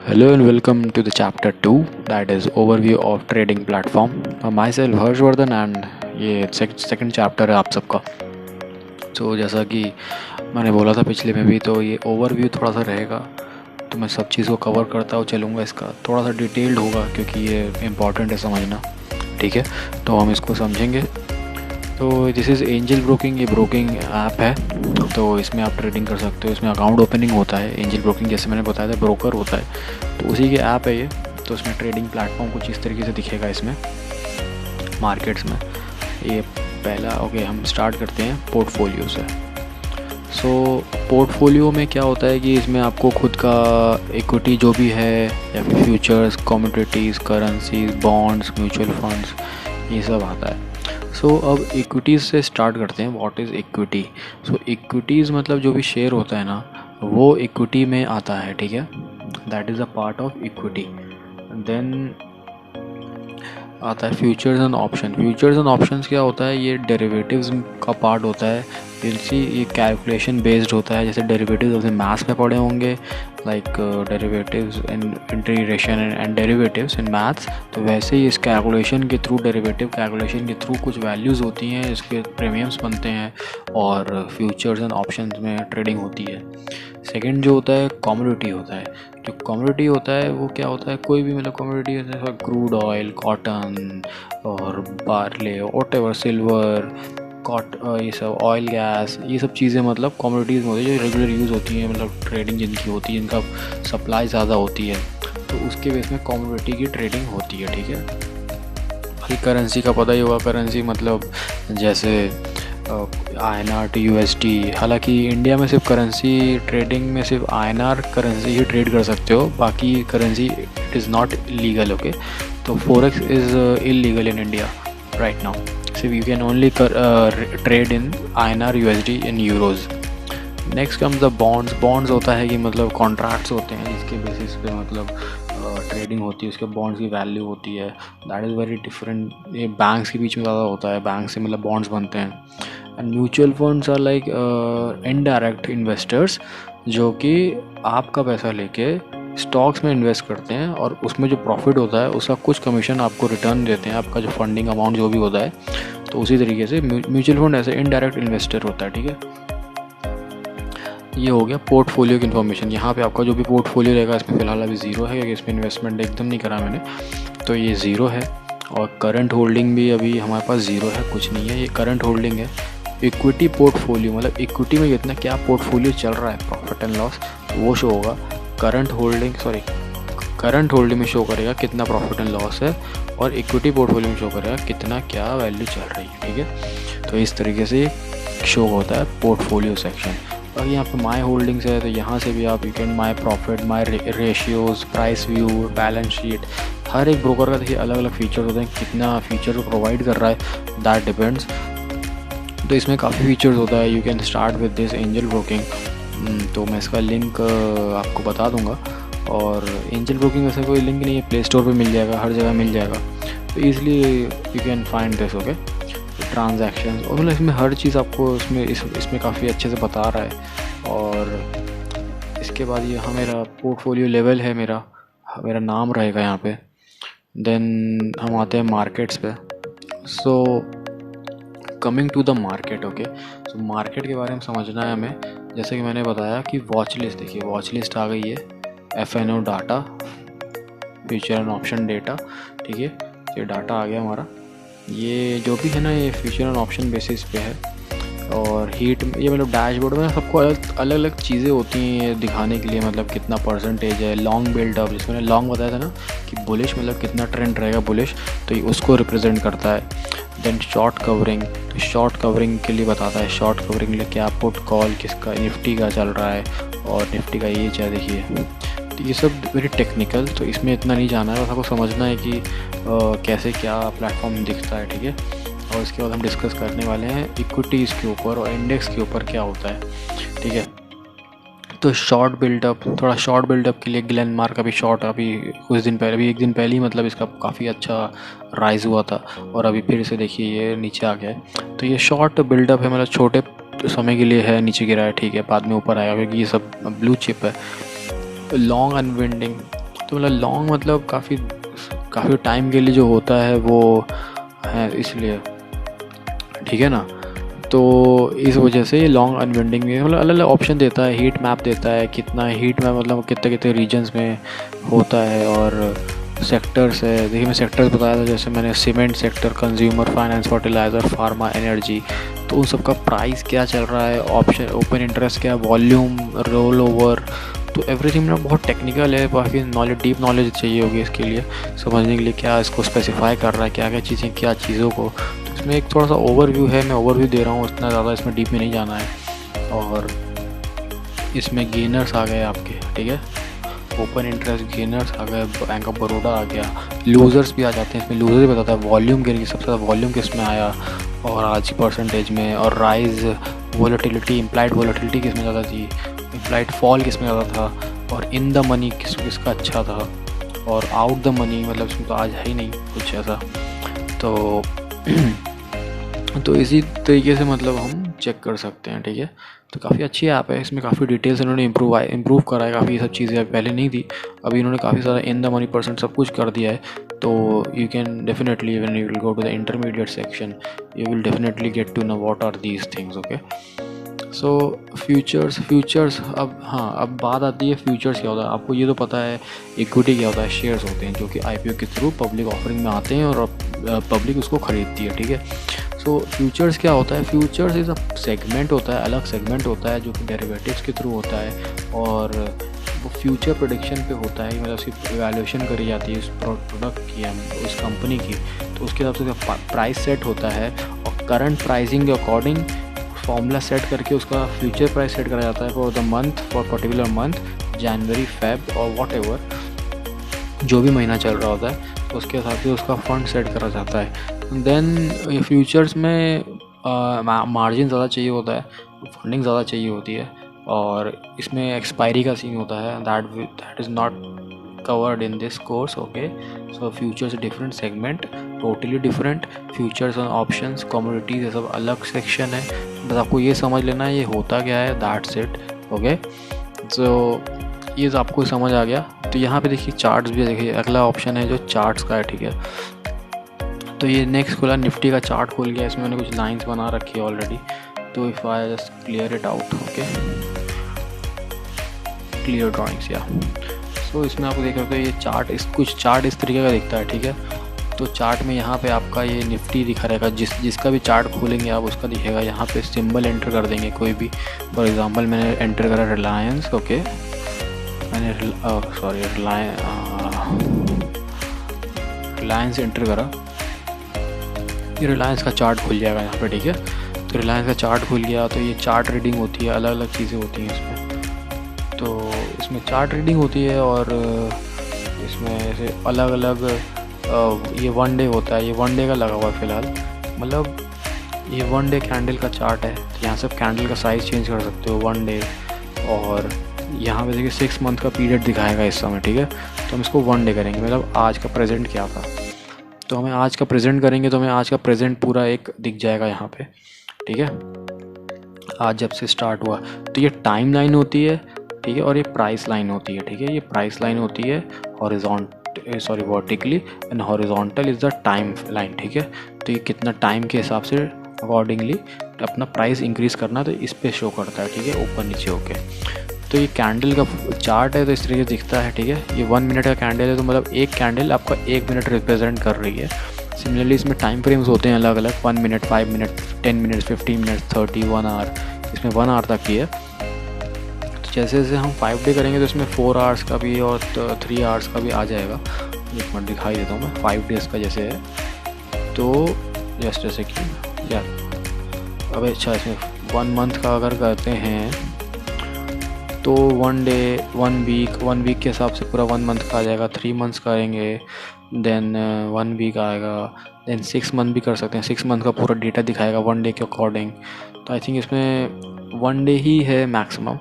Hello and welcome to the chapter 2, that is overview of trading platform. Myself Harshvardhan and ये second chapter है आप सबका। तो जैसा कि मैंने बोला था पिछले में भी, तो ये ओवरव्यू थोड़ा सा रहेगा, तो मैं सब चीज़ को कवर करता हुआ चलूँगा। इसका थोड़ा सा डिटेल्ड होगा क्योंकि ये इम्पॉर्टेंट है समझना, ठीक है। तो हम इसको समझेंगे। तो दिस इज़ एंजल ब्रोकिंग, ये ब्रोकिंग ऐप है। तो इसमें आप ट्रेडिंग कर सकते हो, इसमें अकाउंट ओपनिंग होता है। एंजल ब्रोकिंग जैसे मैंने बताया था ब्रोकर होता है, तो उसी के ऐप है ये। तो इसमें ट्रेडिंग प्लेटफॉर्म कुछ इस तरीके से दिखेगा इसमें मार्केट्स में। ये पहला ओके, हम स्टार्ट करते हैं पोर्टफोलियो से। सो पोर्टफोलियो में क्या होता है कि इसमें आपको खुद का इक्विटी जो भी है, या फिर futures, commodities, currencies, bonds, mutual funds, ये सब आता है। सो अब इक्विटीज़ से स्टार्ट करते हैं। What is equity? So equities मतलब जो भी शेयर होता है ना, वो इक्विटी में आता है, ठीक है। That is a part of equity. Then आता है futures and option. Futures and options क्या होता है? ये डेरिवेटिव्स का पार्ट होता है। जिनसे ये कैलकुलेशन बेस्ड होता है। जैसे डेरिवेटिव्स अपने मैथ्स में पढ़े होंगे, like derivatives in integration and derivatives in maths. तो वैसे ही इस कैलकुलेशन के थ्रू, डेरिवेटिव कैलकुलेशन के थ्रू कुछ वैल्यूज़ होती हैं, इसके प्रीमियम्स बनते हैं और फ्यूचर्स एंड ऑप्शंस में ट्रेडिंग होती है। सेकंड जो होता है कमोडिटी होता है। जो कमोडिटी होता है वो क्या होता है? कोई भी मतलब कमोडिटी जैसे क्रूड ऑयल, कॉटन और बार्ले, व्हाटएवर, सिल्वर, ये सब ऑयल, गैस, ये सब चीज़ें मतलब कमोडिटीज़ में होती है जो रेगुलर यूज़ होती हैं, मतलब ट्रेडिंग जिनकी होती है, जिनका सप्लाई ज़्यादा होती है, तो उसके बेस में कमोडिटी की ट्रेडिंग होती है, ठीक है। बाकी करेंसी का पता ही होगा। करेंसी मतलब जैसे INR टू USD। हालांकि इंडिया में सिर्फ करेंसी ट्रेडिंग में सिर्फ INR करेंसी ही ट्रेड कर सकते हो, बाकी currency it is not legal, okay. तो forex is illegal in India right now. सिर्फ you can only trade in INR, USD in euros. Next comes the bonds. Bonds होता है कि मतलब कॉन्ट्रैक्ट्स होते हैं जिसके बेसिस पे मतलब ट्रेडिंग होती है, उसके बॉन्ड्स की वैल्यू होती है। That is very different. ये बैंक्स के बीच में ज़्यादा होता है, बैंक से मतलब बॉन्ड्स बनते हैं। And mutual funds are like indirect investors, जो कि आपका पैसा लेके स्टॉक्स में इन्वेस्ट करते हैं और उसमें जो प्रॉफिट होता है उसका कुछ कमीशन आपको रिटर्न देते हैं, आपका जो फंडिंग अमाउंट जो भी होता है। तो उसी तरीके से म्यूचुअल फंड ऐसे इनडायरेक्ट इन्वेस्टर होता है, ठीक है। ये हो गया पोर्टफोलियो की इन्फॉर्मेशन। यहाँ पे आपका जो भी पोर्टफोलियो रहेगा, इसमें फ़िलहाल अभी ज़ीरो है क्योंकि इसमें इन्वेस्टमेंट एकदम नहीं करा मैंने, तो ये ज़ीरो है। और करंट होल्डिंग भी अभी हमारे पास ज़ीरो है, कुछ नहीं है, ये करंट होल्डिंग है। इक्विटी पोर्टफोलियो मतलब इक्विटी में कितना क्या पोर्टफोलियो चल रहा है, प्रॉफिट एंड लॉस, तो वो शो होगा। करंट होल्डिंग में शो करेगा कितना प्रॉफिट एंड लॉस है, और इक्विटी पोर्टफोलियो में शो करेगा कितना क्या वैल्यू चल रही है, ठीक है। तो इस तरीके से शो होता है पोर्टफोलियो सेक्शन। बाकी यहाँ पे माई होल्डिंग्स है, तो यहाँ से भी आप you can my profit, my ratios, price view, balance sheet. हर एक ब्रोकर का देखिए अलग अलग फीचर होते हैं, कितना फीचर प्रोवाइड कर रहा है दैट डिपेंड्स। तो इसमें काफ़ी फीचर्स होता है। You can start with this angel broking. तो मैं इसका लिंक आपको बता दूंगा। और एंजल ब्रोकिंग वैसे कोई लिंक नहीं है, प्ले स्टोर पे मिल जाएगा, हर जगह मिल जाएगा, तो easily you can find this, okay. Transactions और मतलब इसमें हर चीज़ आपको इसमें काफ़ी अच्छे से बता रहा है। और इसके बाद ये मेरा पोर्टफोलियो लेवल है, मेरा नाम रहेगा यहाँ पे। देन हम आते हैं मार्केट्स पे। So coming to the market, okay. So market के बारे में समझना है हमें। जैसे कि मैंने बताया कि वॉच लिस्ट, देखिए वॉच लिस्ट आ गई है, FNO data, future and option data, ठीक है। ये डाटा आ गया हमारा। ये जो भी है ना, ये फ्यूचर एंड ऑप्शन बेसिस पे है। और हीट, ये मतलब डैशबोर्ड में सबको अलग अलग चीज़ें होती हैं ये दिखाने के लिए, मतलब कितना परसेंटेज है। लॉन्ग बिल्डअप, जिसमें मैंने लॉन्ग बताया था ना कि बुलिश मतलब कितना ट्रेंड रहेगा बुलिश, तो ये उसको रिप्रेजेंट करता है। देन शॉर्ट कवरिंग, तो शॉर्ट कवरिंग के लिए बताता है। शॉर्ट कवरिंग लिए क्या, पुट कॉल किसका, निफ्टी का चल रहा है और निफ्टी का ये चाहे देखिए। तो ये सब वेरी टेक्निकल, तो इसमें इतना नहीं जाना है, बस आपको समझना है कि कैसे क्या प्लेटफॉर्म दिखता है, ठीक है। और इसके बाद हम डिस्कस करने वाले हैं इक्विटीज़ के ऊपर और इंडेक्स के ऊपर क्या होता है, ठीक है। तो शॉर्ट बिल्डअप, थोड़ा शॉर्ट बिल्डअप के लिए ग्लेनमार्क अभी शॉर्ट, अभी कुछ दिन पहले, अभी एक दिन पहले ही मतलब इसका काफ़ी अच्छा राइज़ हुआ था, और अभी फिर से देखिए ये नीचे आ गया है। तो ये शॉर्ट बिल्डअप है, मतलब छोटे समय के लिए है, नीचे गिरा है, ठीक है, बाद में ऊपर आएगा क्योंकि ये सब ब्लू चिप है। लॉन्ग अनविंडिंग, तो मतलब लॉन्ग मतलब काफ़ी टाइम के लिए जो होता है वो है, इसलिए ठीक है ना। तो इस वजह से ये लॉन्ग अनविंडिंग में मतलब अलग अलग ऑप्शन देता है, हीट मैप देता है, कितना हीट मैप मतलब कितने कितने रीजन्स में होता है, और सेक्टर्स है। देखिए मैं सेक्टर्स बताया था, जैसे मैंने cement sector, consumer finance, fertiliser, pharma, energy, तो उन सब का प्राइस क्या चल रहा है, ऑप्शन ओपन इंटरेस्ट क्या है, वॉल्यूम, रोल ओवर, तो एवरीथिंग ना बहुत टेक्निकल है, काफ़ी नॉलेज, डीप नॉलेज चाहिए होगी इसके लिए समझने के लिए क्या इसको स्पेसिफाई कर रहा है, क्या क्या चीज़ें, क्या चीज़ों को। तो इसमें एक थोड़ा सा ओवरव्यू है, मैं ओवरव्यू दे रहा हूँ, इतना ज़्यादा इसमें डीप में नहीं जाना है। और इसमें गेनर्स आ गए आपके, ठीक है, ओपन इंटरेस्ट गेनर्स आ गए, बैंक ऑफ बड़ौदा आ गया, लूज़र्स भी आ जाते हैं इसमें। लूज़र भी बताता है वॉल्यूम गिर गई, सबसे ज़्यादा वॉल्यूम किस में आया और आज की परसेंटेज में, और राइज वोलेटिलिटी, इम्प्लाइड वोलेटिलिटी किस में ज़्यादा थी, इम्प्लाइड फॉल किस में ज़्यादा था, और इन द मनी किसका अच्छा था, और आउट द मनी मतलब इसमें तो आज है ही नहीं कुछ ऐसा। तो इसी तरीके से मतलब हम चेक कर सकते हैं, ठीक है। तो काफ़ी अच्छी ऐप है, इसमें काफ़ी डिटेल्स इन्होंने इम्प्रूव करा है, काफ़ी ये सब चीज़ें पहले नहीं थी, अभी इन्होंने काफ़ी सारा इन द मनी परसेंट सब कुछ कर दिया है। तो you can definitely when you will go to the intermediate section you will definitely get to know what are these things, okay. So futures अब बात आती है फ्यूचर्स क्या होता है। आपको ये तो पता है इक्विटी क्या होता है, शेयर्स होते हैं जो कि आईपीओ के थ्रू पब्लिक ऑफरिंग में आते हैं और पब्लिक उसको ख़रीदती है, ठीक है। सो फ्यूचर्स क्या होता है, फ्यूचर्स इज़ अ सेगमेंट होता है, अलग सेगमेंट होता है जो कि डेरिवेटिव्स के थ्रू होता है, और वो फ्यूचर प्रेडिक्शन पे होता है, मतलब उसकी वैल्यूएशन करी जाती है उस प्रोडक्ट की, उस कंपनी की, तो उसके हिसाब से प्राइस सेट होता है, और करंट प्राइसिंग के अकॉर्डिंग फॉर्मूला सेट करके उसका फ्यूचर प्राइस सेट करा जाता है for the month, for particular month, January, Feb और वॉट एवर जो भी महीना चल रहा होता है, तो उसके हिसाब से उसका फंड सेट करा जाता है। देन फ्यूचर्स में मार्जिन ज़्यादा चाहिए होता है, फंडिंग ज़्यादा चाहिए होती है, और इसमें एक्सपायरी का सीन होता है, that is not covered in this course, okay. So futures different segment, totally different, futures और ऑप्शंस, कमोडिटीज़, ये सब अलग सेक्शन है, बस आपको ये समझ लेना है ये होता क्या है, दैट्स इट, ओके। सो ये आपको समझ आ गया। तो यहाँ पे देखिए चार्ट्स भी देखिए, अगला ऑप्शन है जो चार्ट्स का है, ठीक है। तो ये नेक्स्ट खुला, निफ्टी का चार्ट खुल गया, इसमें मैंने कुछ लाइंस बना रखी है ऑलरेडी, तो if I just clear it out, okay, clear drawings या। तो इसमें आपको देख रहे हो ये चार्ट, कुछ चार्ट इस तरीके का दिखता है, ठीक है। तो चार्ट में यहाँ पे आपका ये निफ्टी दिखा रहेगा, जिसका भी चार्ट खोलेंगे आप उसका दिखेगा, यहाँ पे सिंबल एंटर कर देंगे कोई भी। फॉर एग्जांपल मैंने एंटर करा रिलायंस, ओके, मैंने रिलायंस एंटर करा, ये रिलायंस का चार्ट खुल जाएगा यहाँ पे, ठीक है। तो रिलायंस का चार्ट खुल गया, तो ये चार्ट रीडिंग होती है, अलग अलग चीज़ें होती हैं इसमें। तो इसमें चार्ट रीडिंग होती है, और इसमें ऐसे अलग अलग ये वन डे होता है, ये वन डे का लगा हुआ है फ़िलहाल, मतलब ये वन डे कैंडल का चार्ट है। तो यहाँ से कैंडल का साइज़ चेंज कर सकते हो वन डे, और यहाँ पे देखिए 6 मंथ का पीरियड दिखाएगा इस समय, ठीक है। तो हम इसको वन डे करेंगे, मतलब आज का प्रेजेंट क्या था, तो हमें आज का प्रेजेंट करेंगे, तो हमें आज का प्रेजेंट पूरा एक दिख जाएगा यहाँ पे, ठीक है, आज जब से स्टार्ट हुआ। तो ये टाइम लाइन होती है, ठीक है, और ये प्राइस लाइन होती है, ठीक है। ये प्राइस लाइन होती है vertically, and horizontal is the time line, ठीक है। तो ये कितना टाइम के हिसाब से अकॉर्डिंगली अपना प्राइस इंक्रीज़ करना, तो इस पे शो करता है, ठीक है, ऊपर नीचे होके। तो ये कैंडल का चार्ट है, तो इस तरीके से दिखता है, ठीक है। ये 1 मिनट का कैंडल है, तो मतलब एक कैंडल आपका 1 मिनट रिप्रेजेंट कर रही है। सिमिलरली इसमें टाइम फ्रेम्स होते हैं अलग अलग, 1 minute, 5 minute, 10 minute, 15 minute, 30, 1 hour, इसमें 1 आवर तक की है। तो जैसे जैसे हम 5 डे करेंगे तो इसमें 4 आवर्स का भी और 3 आवर्स का भी आ जाएगा। एक मिनट दिखाई देता हूँ मैं, 5 डेज़ का जैसे है, तो जैसे कि यार अब अच्छा, इसमें 1 मंथ का अगर करते हैं तो 1 डे 1 वीक के हिसाब से पूरा 1 मंथ का आ जाएगा। 3 मंथ्स करेंगे, देन 1 वीक आएगा, देन 6 मंथ भी कर सकते हैं, 6 मंथ का पूरा डेटा दिखाएगा 1 डे के अकॉर्डिंग। तो आई थिंक इसमें 1 डे ही है मैक्सिमम,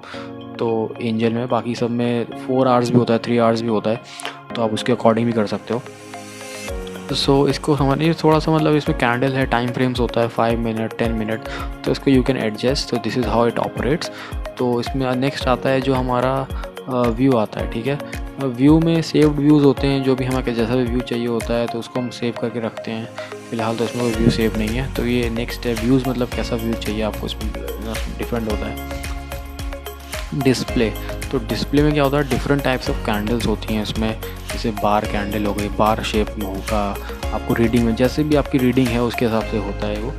तो एंजल में, बाकी सब में 4 आवर्स भी होता है, 3 आवर्स भी होता है, तो आप उसके अकॉर्डिंग भी कर सकते हो। सो इसको समझिए थोड़ा सा, मतलब इसमें कैंडल है, टाइम फ्रेम्स होता है 5 मिनट, 10 मिनट, तो इसको यू कैन एडजस्ट। तो this is how it operates. तो इसमें नेक्स्ट आता है जो हमारा व्यू आता है, ठीक है। व्यू में सेव्ड व्यूज़ होते हैं, जो भी हमें जैसा भी व्यू चाहिए होता है तो उसको हम सेव करके रखते हैं। फ़िलहाल तो इसमें कोई व्यू सेव नहीं है, तो ये नेक्स्ट है व्यूज़, मतलब कैसा व्यू चाहिए आपको, इसमें डिफरेंट होता है। डिस्प्ले, तो डिस्प्ले में क्या होता है, डिफरेंट टाइप्स ऑफ कैंडल्स होती हैं इसमें, जैसे बार कैंडल हो गई, बार शेप में होगा आपको रीडिंग में, जैसे भी आपकी रीडिंग है उसके हिसाब से होता है वो।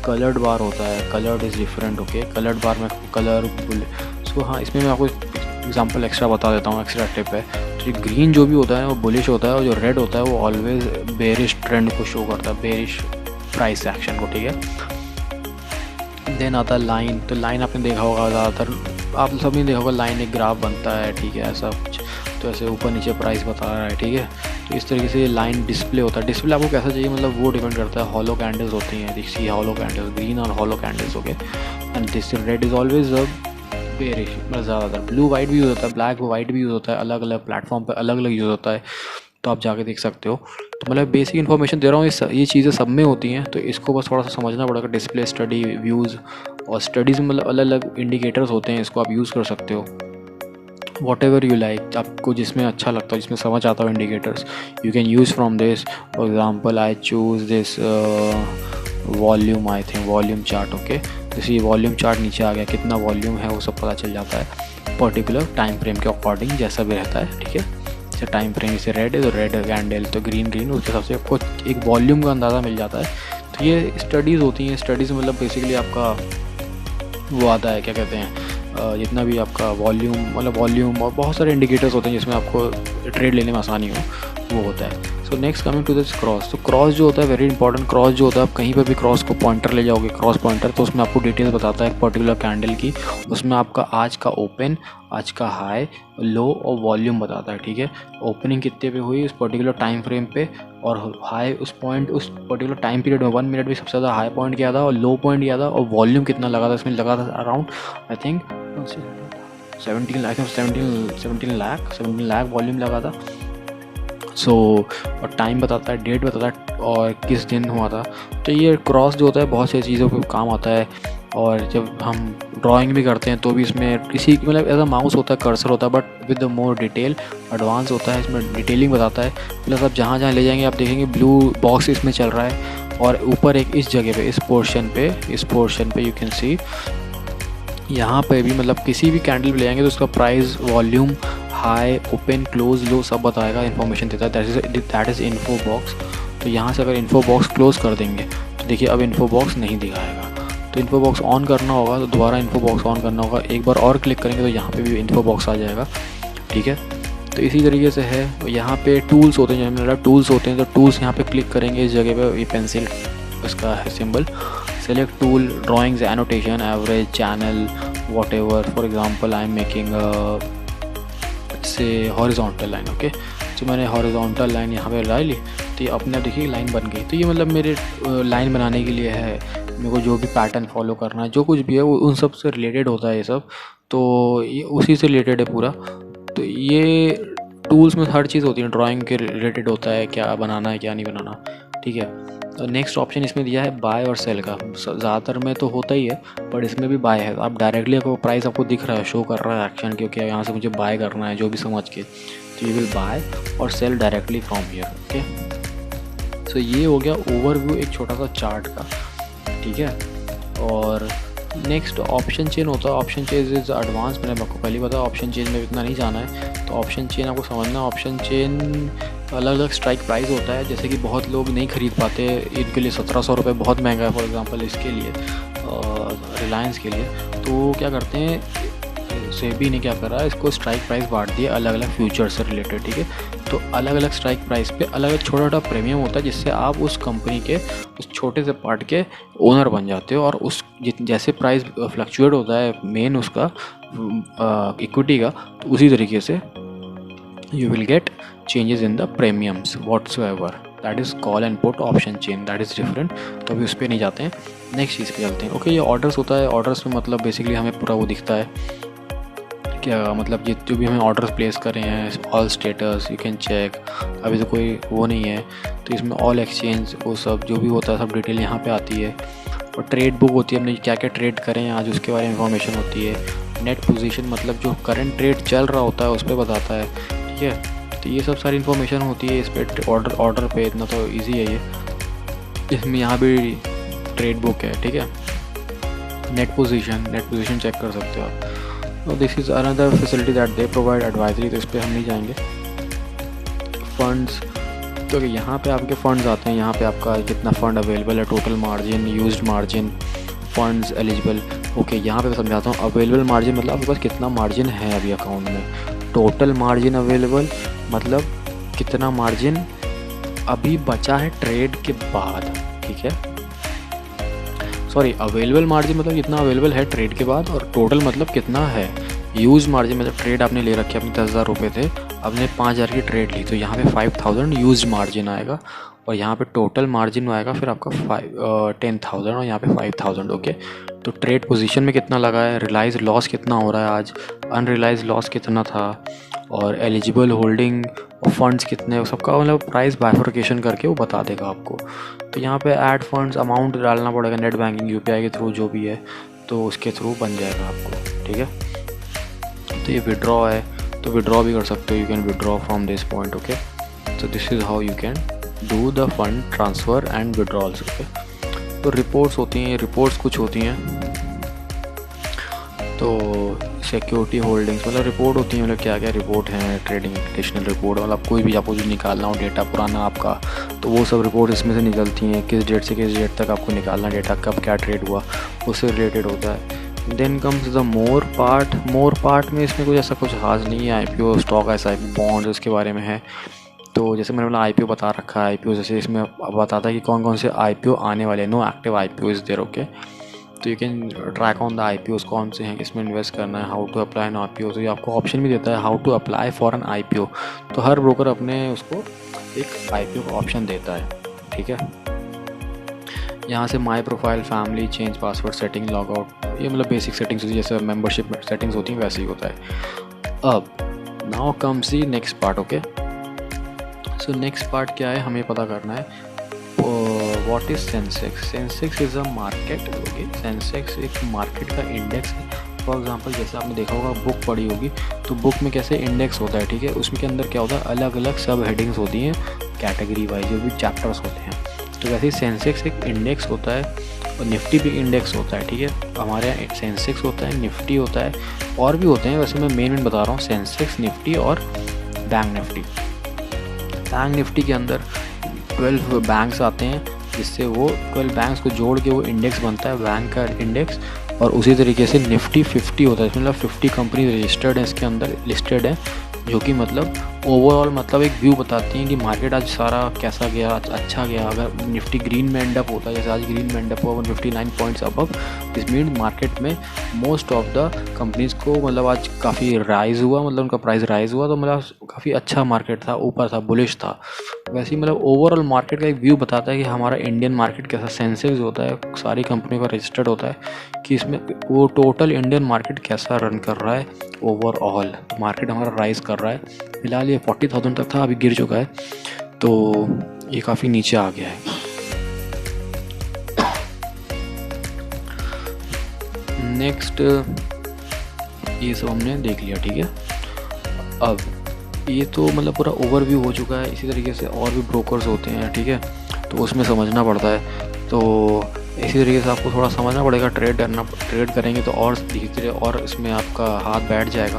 कलर्ड बार होता है, coloured is different, okay. Coloured bar में कलर उसको, हाँ इसमें मैं आपको एग्जांपल एक्स्ट्रा बता देता हूँ, एक्स्ट्रा टिप है। तो ग्रीन जो भी होता है वो बुलिश होता है, और जो रेड होता है वो ऑलवेज बेरिश ट्रेंड को शो करता है, बेरिश प्राइस एक्शन को, ठीक है। देन आता है लाइन, तो लाइन आपने देखा होगा, ज़्यादातर आप सब ने देखा होगा, लाइन एक ग्राफ बनता है, ठीक है, ऐसा कुछ, तो ऐसे ऊपर नीचे प्राइस बता रहा है, ठीक है। तो इस तरीके से ये लाइन डिस्प्ले होता है। डिस्प्ले आपको कैसा चाहिए, मतलब वो डिपेंड करता है। हॉलो कैंडल्स होती हैं, देखिए हॉलो कैंडल्स, ग्रीन और hollow candles, okay. And this red is always bearish, मतलब ज़्यादातर ब्लू वाइट भी यूज़ होता है, ब्लैक वाइट भी यूज़ होता है, अलग अलग प्लेटफॉर्म पे अलग अलग यूज़ होता है, तो आप जाके देख सकते हो। तो मतलब बेसिक इन्फॉर्मेशन दे रहा हूँ, ये चीज़ें सब में होती हैं, तो इसको बस थोड़ा सा समझना पड़ेगा। डिस्प्ले, स्टडी, व्यूज़, और स्टडीज़ में मतलब अलग अलग इंडिकेटर्स होते हैं, इसको आप यूज़ कर सकते हो वॉट एवर यू लाइक, आपको जिसमें अच्छा लगता हो, जिसमें समझ आता हो indicators, you can use from this. For example I choose this volume, I think volume chart, okay. जैसे ये वॉल्यूम चार्ट नीचे आ गया, कितना वॉल्यूम है वो सब पता चल जाता है पर्टिकुलर टाइम फ्रेम के अकॉर्डिंग, जैसा भी रहता है, ठीक है। जैसे टाइम फ्रेम जैसे रेड है तो रेड कैंडल, तो ग्रीन ग्रीन, उसके हिसाब से आपको एक वॉल्यूम का अंदाज़ा मिल जाता है। तो ये स्टडीज़ होती हैं। स्टडीज़ मतलब बेसिकली आपका वो आता है, क्या कहते हैं, जितना भी आपका वॉल्यूम, मतलब वॉल्यूम और बहुत सारे इंडिकेटर्स होते हैं जिसमें आपको ट्रेड लेने में आसानी हो, वो होता है। So next coming to this cross, तो क्रॉस जो होता है वेरी इंपॉर्टेंट। क्रॉस जो होता है, आप कहीं पर भी क्रॉस को पॉइंटर ले जाओगे, क्रॉस पॉइंटर, तो उसमें आपको डिटेल्स बताता है पर्टिकुलर कैंडल की, उसमें आपका आज का ओपन, आज का हाई, लो और वॉल्यूम बताता है, ठीक है। ओपनिंग कितने पे हुई उस पर्टिकुलर टाइम फ्रेम पे, और हाई उस पॉइंट उस पर्टिकुलर टाइम पीरियड में 1 मिनट में सबसे ज़्यादा हाई पॉइंट क्या था और लो पॉइंट क्या था, और वॉल्यूम कितना लगा था। इसमें लगा था around I think 17 lakh volume लगा था। सो और टाइम बताता है, डेट बताता है, और किस दिन हुआ था। तो ये क्रॉस जो होता है बहुत सी चीज़ों पे काम आता है। और जब हम ड्राइंग भी करते हैं तो भी इसमें किसी मतलब एज अ माउस होता है, कर्सर होता है, but with the more detail, advance होता है, इसमें डिटेलिंग बताता है। प्लस आप जहाँ जहाँ ले जाएंगे आप देखेंगे ब्लू बॉक्स इसमें चल रहा है, और ऊपर एक इस जगह पे, इस पोर्शन पे यू कैन सी, यहाँ पे भी मतलब किसी भी कैंडल ले जाएंगे तो उसका price, volume, high, open, close, low सब बताएगा, इन्फॉर्मेशन देता है। That is info box. तो यहाँ से अगर इन्फो बॉक्स क्लोज कर देंगे तो देखिए अब इन्फो बॉक्स नहीं दिखाएगा। तो इन्फो बॉक्स ऑन करना होगा, तो दोबारा इन्फो बॉक्स ऑन करना होगा, एक बार और क्लिक करेंगे तो यहाँ पे भी इन्फो बॉक्स आ जाएगा, ठीक है। तो इसी तरीके से है। यहाँ पे टूल्स होते हैं, जो टूल्स होते हैं, तो टूल्स यहाँ पे क्लिक करेंगे, इस जगह पे ये पेंसिल इसका है symbol, select tool, drawings, annotation, average, channel, what ever. For example I am making से हॉरिजॉन्टल लाइन, ओके। तो मैंने हॉरिजॉन्टल लाइन यहाँ पे ला ली, तो ये अपने आप देखिए लाइन बन गई। तो ये मतलब मेरे लाइन बनाने के लिए है, मेरे को जो भी पैटर्न फॉलो करना है, जो कुछ भी है वो उन सब से रिलेटेड होता है ये सब, तो ये उसी से रिलेटेड है पूरा। तो ये टूल्स में हर चीज़ होती है, ड्राइंग के रिलेटेड होता है, क्या बनाना है क्या नहीं बनाना, ठीक है। नेक्स्ट ऑप्शन इसमें दिया है बाय और सेल का, ज़्यादातर में तो होता ही है, पर इसमें भी बाय है। आप डायरेक्टली आपको प्राइस आपको दिख रहा है, शो कर रहा है एक्शन, क्योंकि यहाँ से मुझे बाय करना है जो भी समझ के, तो यू विल बाय और sell directly from here, okay. So ये हो गया ओवरव्यू एक छोटा सा चार्ट का, ठीक है। और नेक्स्ट ऑप्शन चेन होता है। ऑप्शन चेन इज़ एडवांस, मैंने आपको पहले बताया, ऑप्शन चेन में इतना नहीं जाना है। तो ऑप्शन चेन आपको समझना, ऑप्शन चेन अलग अलग स्ट्राइक प्राइस होता है, जैसे कि बहुत लोग नहीं खरीद पाते, इनके लिए 1700 रुपये बहुत महंगा है, फॉर एग्जांपल इसके लिए, रिलायंस के लिए। तो क्या करते हैं, सेबी ने क्या करा, इसको स्ट्राइक प्राइस बांट दिया अलग अलग फ्यूचर से रिलेटेड, ठीक है। तो अलग अलग स्ट्राइक प्राइस पे अलग अलग छोटा छोटा प्रीमियम होता है, जिससे आप उस कंपनी के उस छोटे से पार्ट के ओनर बन जाते हो, और उस जैसे प्राइस फ्लक्चुएट होता है मेन उसका इक्विटी का, तो उसी तरीके से you will get changes in the premiums whatsoever, that is call and put option chain, that is different। तो अभी उस पर नहीं जाते हैं, नेक्स्ट चीज़ पे चलते हैं। ओके, ये ऑर्डर्स होता है। ऑर्डर्स में मतलब बेसिकली हमें पूरा वो दिखता है, क्या मतलब जो भी हमें ऑर्डर्स प्लेस कर रहे हैं, all status you can check. अभी तो कोई वो नहीं है, तो इसमें ऑल एक्सचेंज वो सब जो भी होता है सब डिटेल यहाँ पे आती है। और ट्रेड बुक होती है, हमने क्या क्या ट्रेड करें आज उसके बारे में इंफॉर्मेशन होती है। नेट पोजीशन मतलब जो करंट ट्रेड चल रहा होता है उस पर बताता है, ठीक है। तो ये सब सारी इन्फॉर्मेशन होती है इस पर ऑर्डर पे, इतना तो ईजी है ये। इसमें यहाँ भी ट्रेड बुक है, ठीक है। नेट पोजीशन चेक कर सकते हो आप। और this is another facility that they provide advisory, तो इस पर हम नहीं जाएंगे। फंड्स, तो यहाँ पे आपके फंड्स आते हैं, यहाँ पे आपका कितना फ़ंड अवेलेबल है, total margin, used margin, funds eligible. Okay, यहाँ पे मैं समझाता हूँ। अवेलेबल मार्जिन मतलब आपके पास कितना मार्जिन है अभी अकाउंट में। टोटल मार्जिन अवेलेबल मतलब कितना मार्जिन अभी बचा है ट्रेड के बाद, ठीक है। सॉरी, अवेलेबल मार्जिन मतलब कितना अवेलेबल है ट्रेड के बाद, और टोटल मतलब कितना है। यूज मार्जिन मतलब ट्रेड आपने ले रखे, अपने 10,000 रुपये थे, आपने 5,000 की ट्रेड ली, तो यहाँ पे 5,000 यूज मार्जिन आएगा, और यहाँ पे टोटल मार्जिन आएगा फिर आपका 10,000 और यहाँ पे 5,000। ओके, तो ट्रेड पोजीशन में कितना लगा है, रियलाइज लॉस कितना हो रहा है आज, अनरियलाइज लॉस कितना था, और एलिजिबल होल्डिंग और फंड्स कितने, सबका मतलब प्राइस बाइफर्केशन करके वो बता देगा आपको। तो यहाँ पे ऐड फंड्स अमाउंट डालना पड़ेगा, नेट बैंकिंग यूपीआई के थ्रू जो भी है, तो उसके थ्रू बन जाएगा आपको, ठीक है। तो ये विड्रॉ है, तो विड्रॉ भी कर सकते हो, you can withdraw from this point. Okay, so this is how you can do the fund transfer and withdrawals। Okay, तो रिपोर्ट्स होती हैं, रिपोर्ट्स कुछ होती हैं, तो सिक्योरिटी होल्डिंग्स मतलब रिपोर्ट होती है, मतलब क्या क्या रिपोर्ट हैं, ट्रेडिंग एडिशनल रिपोर्ट, मतलब कोई भी आपको जो निकालना हो डेटा पुराना आपका, तो वो सब रिपोर्ट इसमें से निकलती हैं, किस डेट से किस डेट तक आपको निकालना डेटा, कब क्या ट्रेड हुआ, उससे रिलेटेड होता है। Then comes the more part में इसमें कुछ ऐसा कुछ खास नहीं है, IPO स्टॉक SIP बॉन्ड उसके बारे में है। तो जैसे मैंने बोला IPO बता रखा है, IPO जैसे इसमें बताता है कि कौन कौन से IPO आने वाले हैं, no active IPO is there. Okay, तो you can track on the IPOs कौन से हैं, किसमें इन्वेस्ट करना है, how to apply an IPO। तो ये आपको ऑप्शन भी देता है how to apply for an IPO, तो हर ब्रोकर अपने उसको एक IPO का ऑप्शन देता है, ठीक है। यहाँ से my profile, family, change password, setting, log out, ये मतलब बेसिक सेटिंग्स होती है, जैसे मेंबरशिप सेटिंग्स होती हैं वैसे ही होता है। अब now comes the next part. Okay, so next part क्या है, हमें पता करना है what is Sensex. Sensex is a market. Okay, Sensex एक मार्केट का इंडेक्स है। फॉर एग्जांपल जैसे आपने देखा होगा, बुक पढ़ी होगी, तो बुक में कैसे इंडेक्स होता है, ठीक है, उसमें के अंदर क्या होता है, अलग अलग सब हेडिंग्स होती हैं कैटेगरी वाइज, जो भी चैप्टर्स होते हैं। तो वैसे ही सेंसेक्स एक इंडेक्स होता है, और निफ्टी भी इंडेक्स होता है, ठीक है। हमारे यहाँ सेंसेक्स होता है, निफ्टी होता है, और भी होते हैं, वैसे मैं मेन बता रहा हूँ, सेंसेक्स, निफ्टी और बैंक निफ्टी। बैंक निफ्टी के अंदर 12 बैंक्स आते हैं, जिससे वो 12 बैंक्स को जोड़ के वो इंडेक्स बनता है, बैंक का इंडेक्स। और उसी तरीके से निफ्टी 50 होता है, मतलब 50 कंपनी रजिस्टर्ड है इसके अंदर, लिस्टेड है, जो कि मतलब ओवरऑल मतलब एक व्यू बताती हैं कि मार्केट आज सारा कैसा गया, अच्छा गया। अगर निफ्टी ग्रीन में एंड अप होता है, जैसे आज ग्रीन में एंड अप हुआ 159 points above, this mean market में मोस्ट ऑफ द कंपनीज़ को मतलब आज काफ़ी राइज हुआ, मतलब उनका प्राइस राइज हुआ, तो मतलब काफ़ी अच्छा मार्केट था, ऊपर था, बुलिश था। वैसे ही मतलब ओवरऑल मार्केट का एक व्यू बताता है कि हमारा इंडियन मार्केट कैसा, सेंसेक्स होता है, सारी कंपनियों का रजिस्टर्ड होता है, कि इसमें वो टोटल इंडियन मार्केट कैसा रन कर रहा है, ओवरऑल मार्केट हमारा राइज कर रहा है। फिलहाल ये 40,000 तक था, अभी गिर चुका है, तो ये काफ़ी नीचे आ गया है। नेक्स्ट ये सब हमने देख लिया, ठीक है। अब ये तो मतलब पूरा ओवरव्यू हो चुका है। इसी तरीके से और भी ब्रोकर्स होते हैं, ठीक है, तो उसमें समझना पड़ता है। तो इसी तरीके से आपको थोड़ा समझना पड़ेगा, ट्रेड करेंगे तो और धीरे धीरे और इसमें आपका हाथ बैठ जाएगा,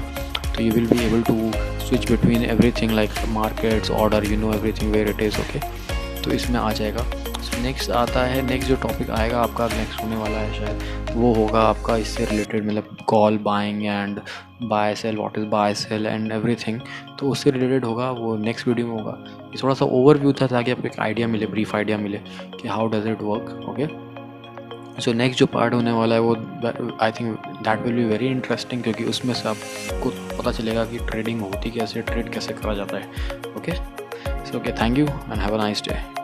तो you will be able to switch between everything like markets, order, you know everything where it is. Okay, तो इसमें आ जाएगा। नेक्स्ट आता है, नेक्स्ट जो टॉपिक आएगा आपका नेक्स्ट होने वाला है शायद, वो होगा आपका इससे रिलेटेड, मतलब call buying and buy sell, what is buy sell and everything, तो उससे रिलेटेड होगा, वो नेक्स्ट वीडियो में होगा। ये थोड़ा सा ओवरव्यू था ताकि आपको एक आइडिया मिले, ब्रीफ आइडिया मिले कि how does it work. Okay, so next जो पार्ट होने वाला है वो I think that will be very interesting, क्योंकि उसमें से आपको पता चलेगा कि ट्रेडिंग होती कैसे, ट्रेड कैसे करा जाता है। Okay, so okay, thank you and have a nice day.